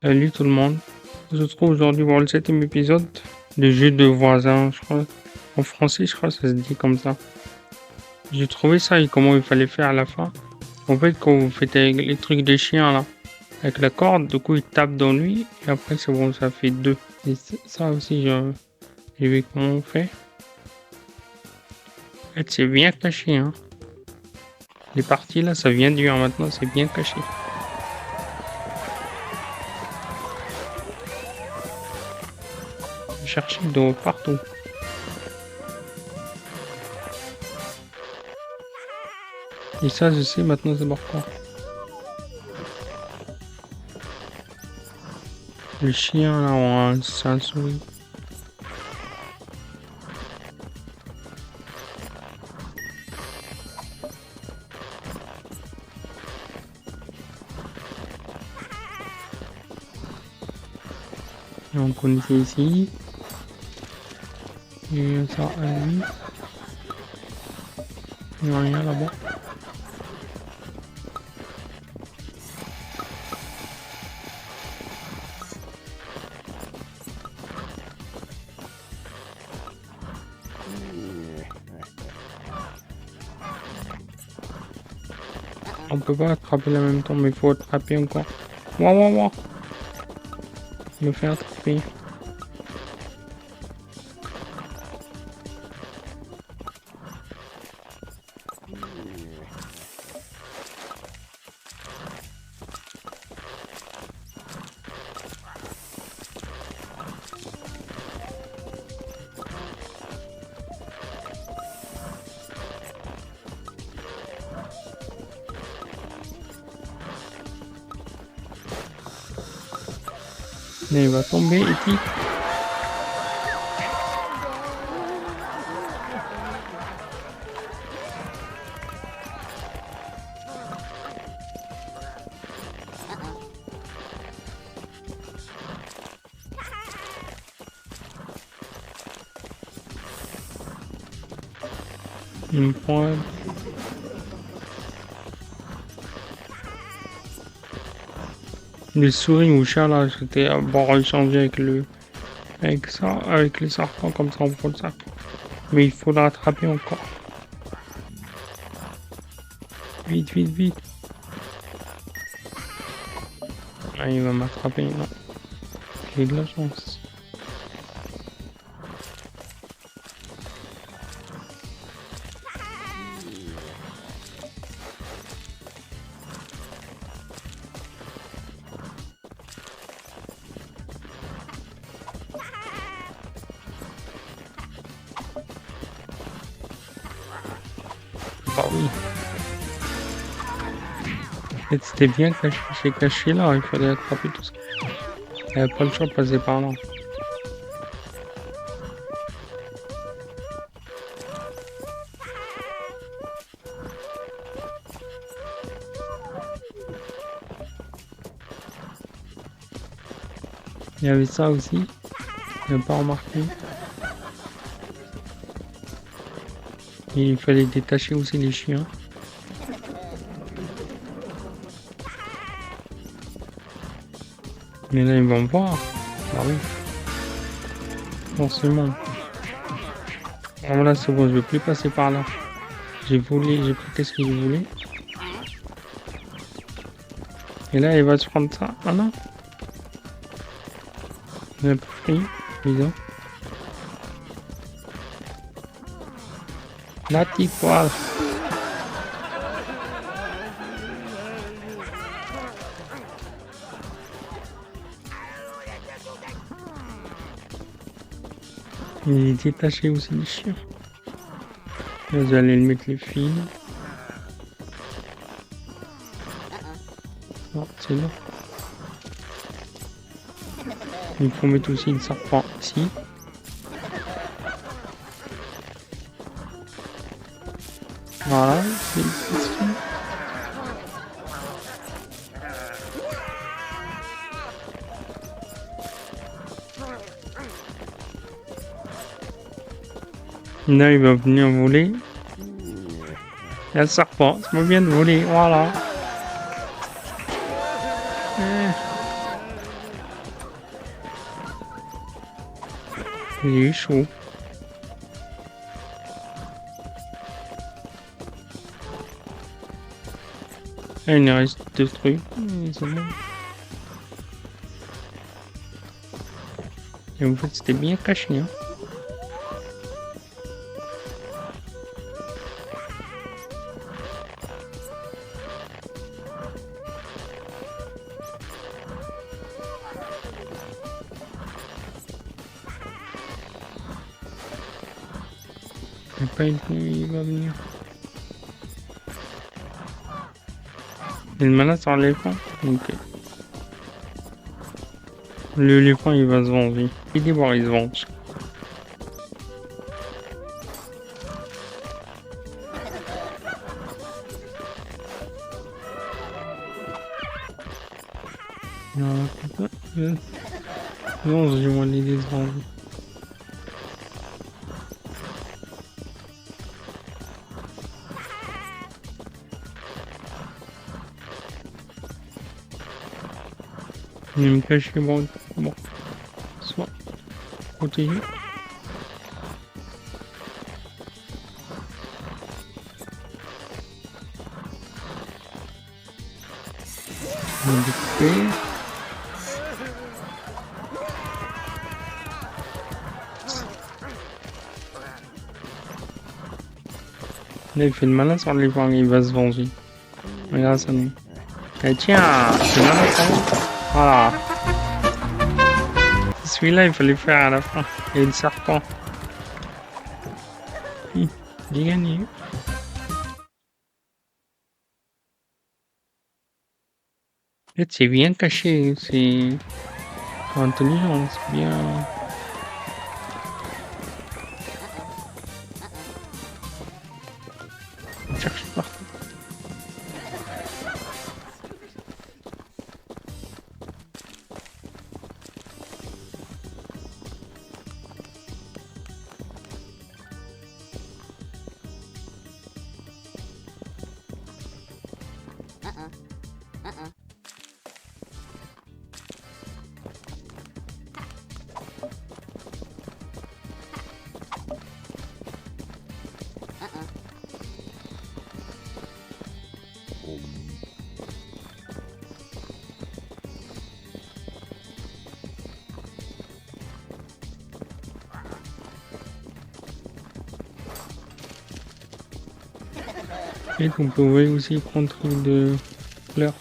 Salut tout le monde. On se retrouve aujourd'hui pour le 7e épisode de Jeu de voisins, je crois. En français, je crois que ça se dit comme ça. J'ai trouvé ça et comment il fallait faire à la fin. En fait, quand vous faites les trucs des chiens là, avec la corde, du coup, il tape dans lui et après, c'est bon, ça fait deux. Et ça aussi, j'ai vu comment on fait. En fait, c'est bien caché, hein. Les parties là, ça vient dur maintenant, c'est bien caché. Chercher de partout. Et ça, je sais maintenant, c'est pourquoi. Les chiens là ont un souris. Et on connaissait ici. Et ça à lui. Il n'y a rien là-bas. On peut pas attraper en même temps, mais il faut attraper encore. Waouh, waouh, waouh. Je me fais attraper. Mais il va tomber et puis... Il me prend... Les souris ou chats là, c'était à bon échanger avec le... Avec ça, avec les serpents, comme ça on prend le serpent. Mais il faut l'attraper encore. Vite, vite, vite. Ah, il va m'attraper, non. J'ai de la chance. Bah oui. En fait, c'était bien caché, c'est caché là, il fallait attraper tout ça. Il n'y avait pas le choix de passer par là. Il y avait ça aussi, je n'ai pas remarqué. Et il fallait détacher aussi les chiens. Mais là ils vont voir. Bah oui. Forcément. Alors là c'est bon, je ne vais plus passer par là. J'ai pris qu'est-ce que je voulais. Et là il va se prendre ça. Ah non. Il n'a pas pris, disons. La petite poire. Il est détaché aussi les chiens. Vous allez le mettre les fils. Non, c'est là. Il faut mettre aussi le serpent ici. Voilà, c'est ici. Là, il va venir voler. Il y a le serpent, ça me vient de voler, voilà. Il est chaud. Ah, il nous reste 2 trucs. C'est bon. Et en fait, c'était bien caché. Hein. Il va venir. Il menace sur l'éléphant. Ok. L'éléphant il va se venger. Il est voir, il se venge. Non, j'ai moins l'idée de se venger. Il me cache bon. Soit protégé. Là, il fait le malin sur l'éléphant, il va se venger. Regarde ça, nous. Et tiens, c'est malin ça. Voilà. Celui-là, il fallait faire à la fin. Et le serpent. J'ai gagné. En fait, c'est bien caché. C'est intelligent. C'est bien. On cherche partout. Et on pouvait aussi prendre de fleurs.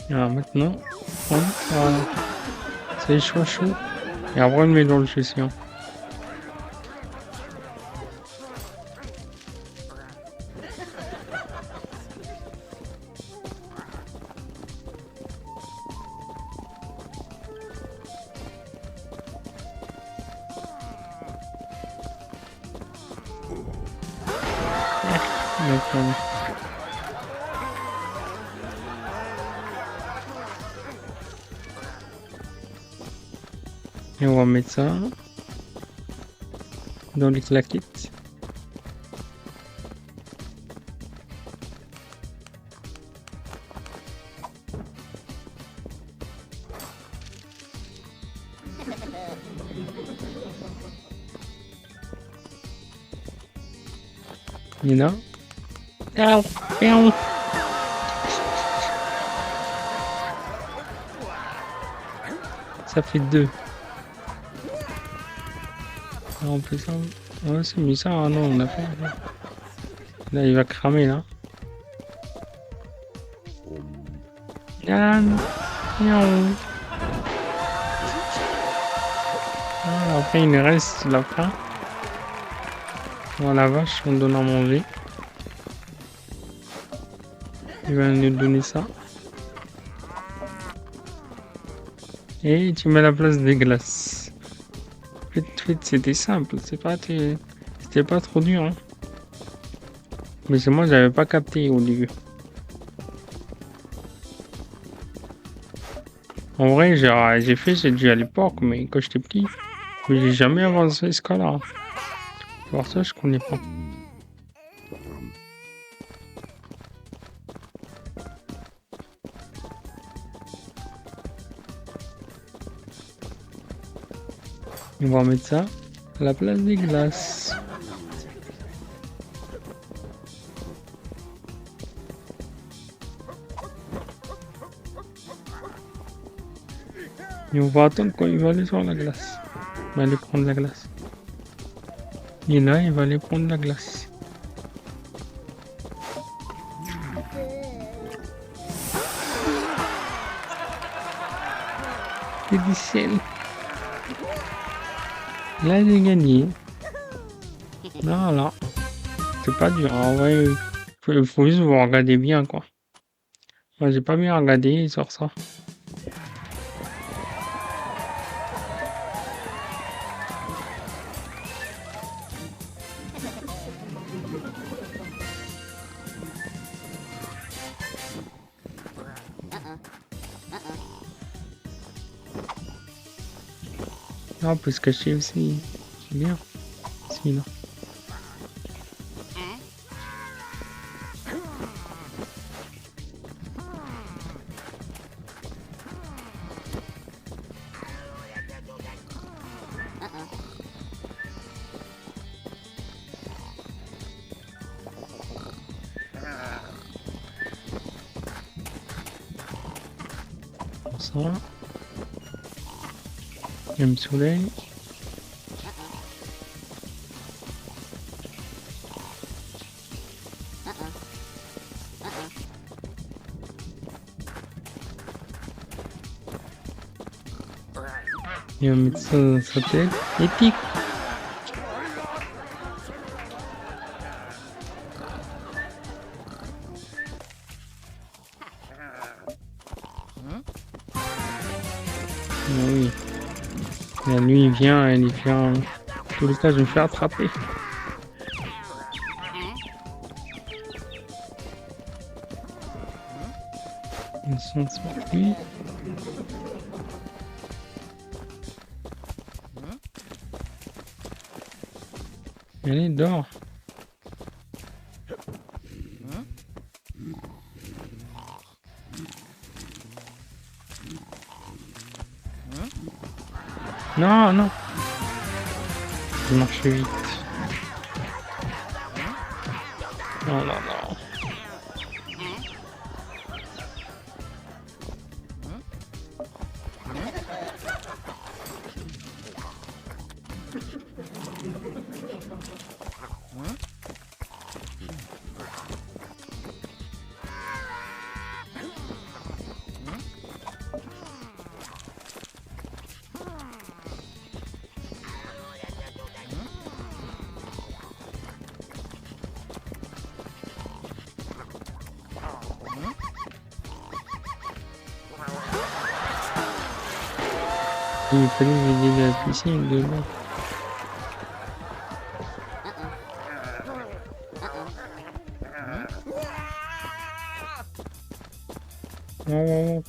Alors maintenant, voilà. C'est chaud. Et après on le met dans le gestion. Et on va mettre ça dans les claquettes. Nina. Ça fait 2. On peut ça. Ouais, c'est mis ça. Ah non, on a fait. Là, il va cramer là. Après, il reste la fin. Voilà, la vache, on donne à manger. Il va nous donner ça. Et tu mets la place des glaces. En fait, c'était simple. C'était pas trop dur. Hein. Mais c'est moi, j'avais pas capté au début. En vrai, j'ai fait cette jeu à l'époque, mais quand j'étais petit. Mais j'ai jamais avancé ce cas-là. Pour ça, je connais pas. On va mettre ça à la place des glaces. Et on va attendre quand il va aller sur la glace. Il va aller prendre la glace. Et là, il va aller prendre la glace. C'est du ciel. Là, j'ai gagné. Voilà. C'est pas dur. En vrai, faut juste vous regarder bien, quoi. Moi, j'ai pas bien regardé, il sort ça. Ah, on peut se cacher aussi. C'est bien. Sinon. Ça. Il y a le soleil. Il va mettre ça dans sa tête. Et tic. Ah oui. La nuit il vient, il vient. En tous les cas, je me fais attraper. Ils sont sur lui. Allez, dors. Non, non. Je marche vite. Non, non, non. Il fallait vider la piscine de l'eau. Oh,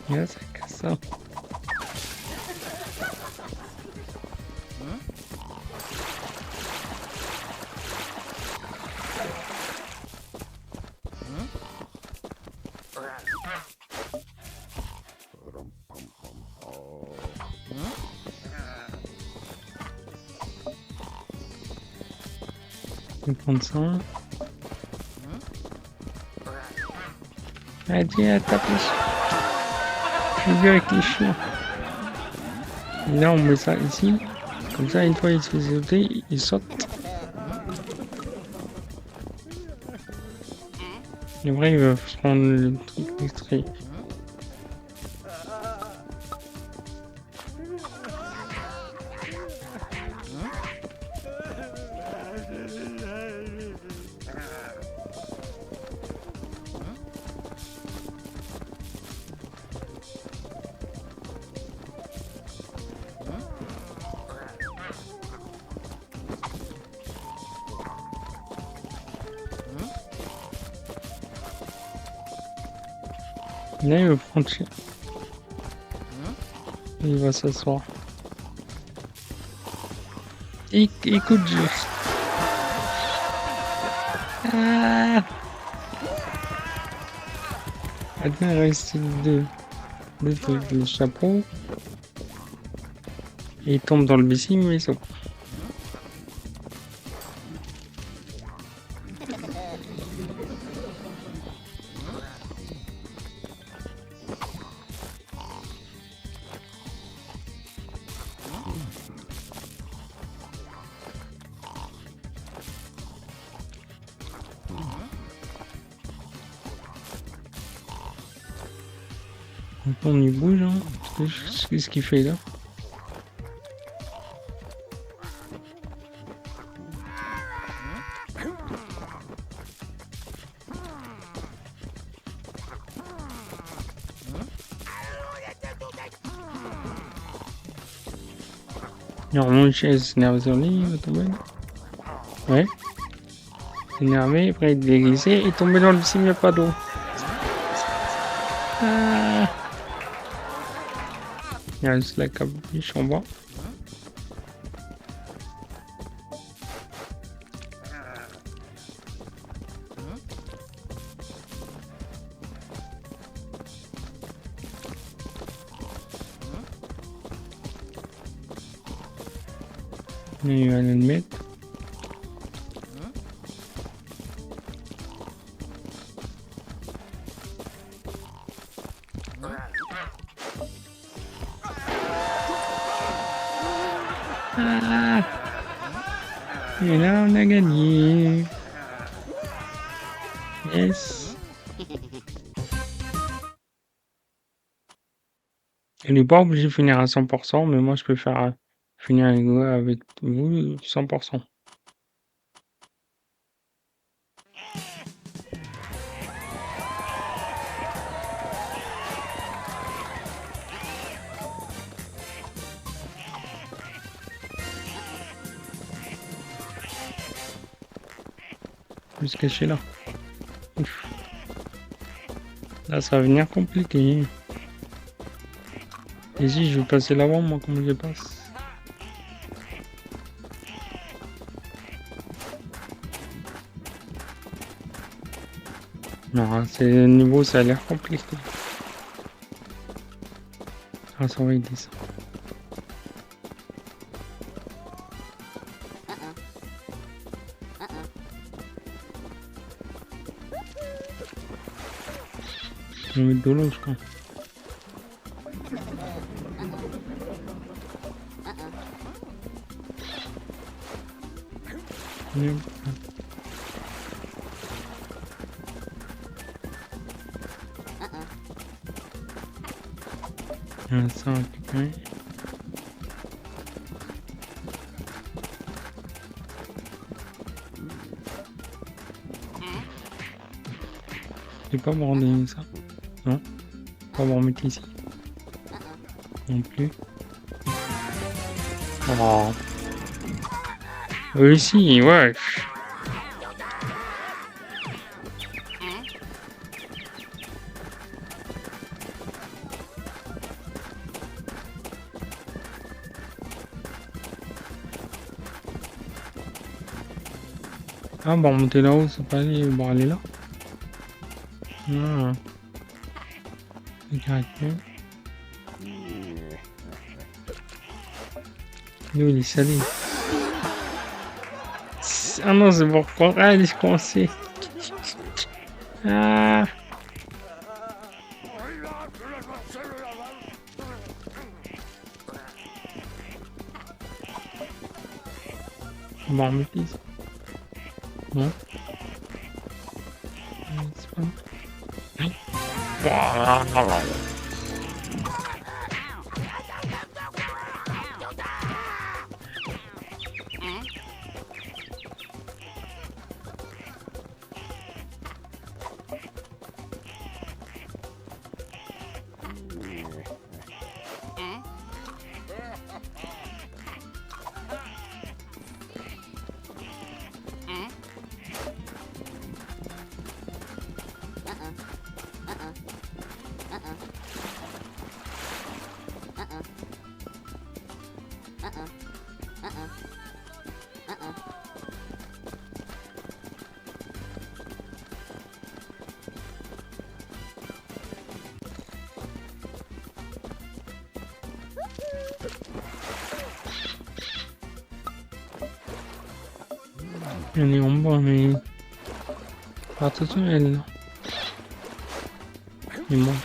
là, ça casse ça. Je vais prendre ça. Allez, à taper. Je vais avec les chiens. Et là, on met ça ici. Comme ça, une fois il se fait sauter, il saute. Et vrai, il va prendre le truc extrait. Là, il veut prendre chien. Il va s'asseoir. Écoute juste. Ah, maintenant, il reste deux trucs. Le chapeau. Et il tombe dans le bici, mais c'est bon. On y bouge, hein. Qu'est-ce qu'il fait là? Normalement, une chaise s'énerve sur lui, il va tomber. Ouais. Énervé, après il est glissé et tombé dans le piscine, il n'y a pas d'eau. Ah. Il y a juste la capuche en bas. Il va le mettre. Ah. Et là, on a gagné. Yes. Il n'est pas obligé de finir à 100%, mais moi je peux faire finir avec vous 100%. Je vais se cacher là. Ouf. Là, ça va venir compliqué. Et si je vais passer l'avant, moi, comment je passe? Non, c'est niveau, ça a l'air compliqué. Ah, ça va aider ça. Je vais mettre de l'eau, je crois. Ça, ok. Je vais pas me rendre ça. Non. Pas me remettre ici. Non plus. Oh. Si, ouais. Ah, bon, monter là-haut, c'est pas aller. Bon, aller là. Ah. Lui, il est salé. Ah non, c'est pourquoi. Ah, il est coincé. Ah. On va remettre ici. Non. C'est pas... Elle est en bas, mais... Attention, elle, là. Il monte.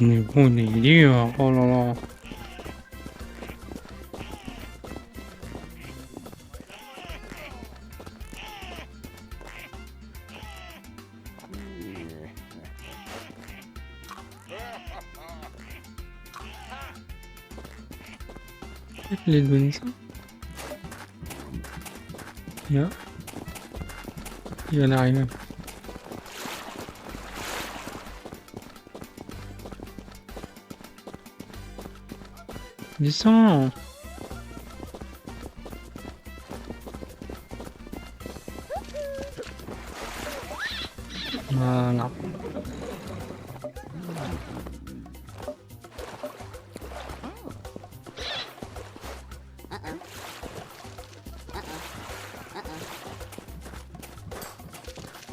Mais bon, il est dur. Oh là là. Je l'ai donné ça. Là. Il va l'arriver. Descends. Voilà.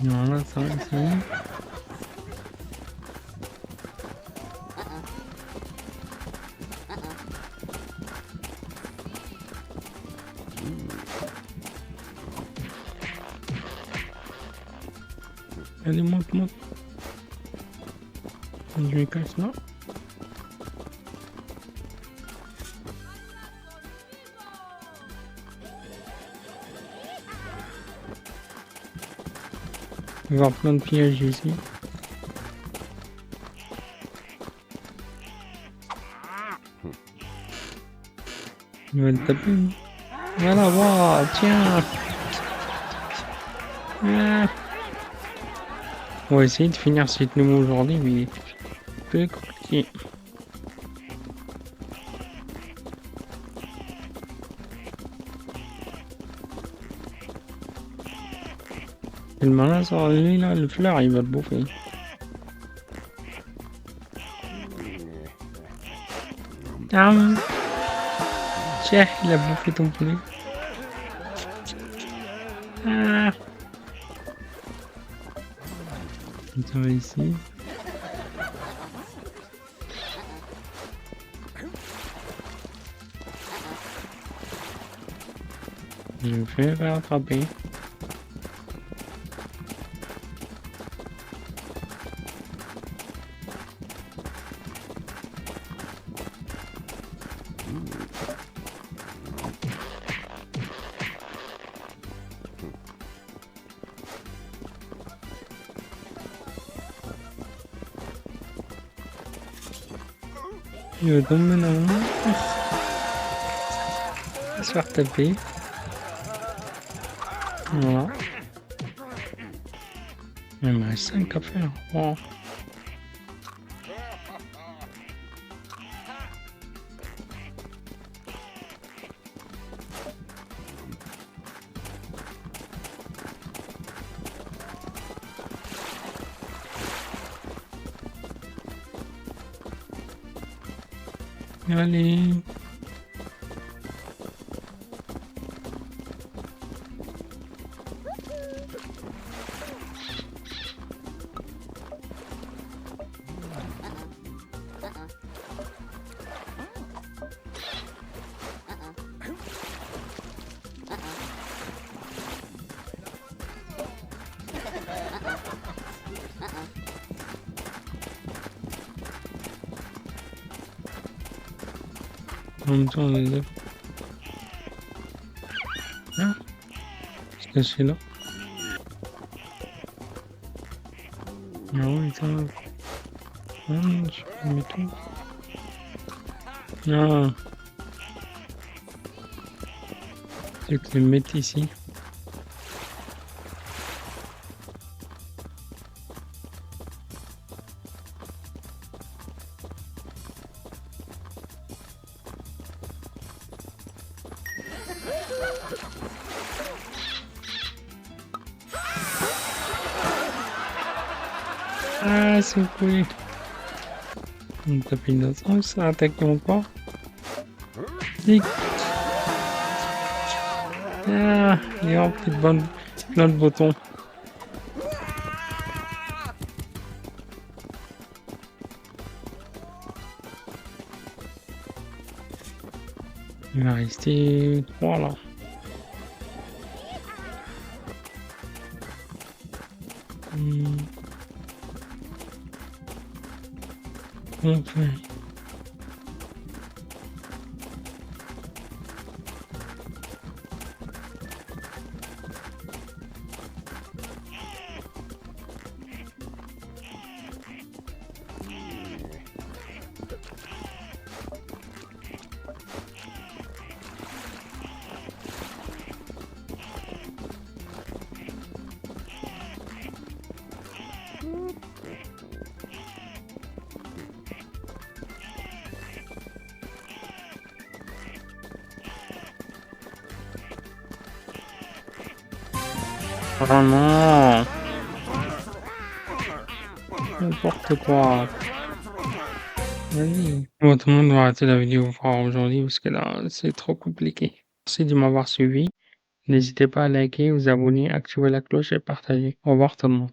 Voilà, ça va, c'est bon. Allez, monte, monte. Je lui casse là. Il va y avoir plein de pièges ici. Il va le taper. Voilà, wow, tiens. Ah. On va essayer de finir cette numéro aujourd'hui, mais peu compliqué. Et le malin, ça, lui, là, le fleur, il va le bouffer. Ah, tiens, il a bouffé ton poulet. Ah. Ça va ici. Je me fais rattraper. Il va tomber normalement. Il va se faire taper. Voilà. Il me reste 5 à faire. Wow. Allez. En même temps, on est deux. Ah, c'est caché là. Ah oui, ça. Ah, je peux mettre tout. Ah, c'est que le mettre ici. Ah, c'est cool. On tape une autre. Oh, ça attaque mon corps. Clic. Ah, et hop, plein de boutons. Il va rester 3 là. Hmm, enfin. Vraiment, n'importe quoi. Vas-y. Bon, tout le monde va arrêter la vidéo pour aujourd'hui parce que là, c'est trop compliqué. Merci de m'avoir suivi. N'hésitez pas à liker, vous abonner, activer la cloche et partager. Au revoir tout le monde.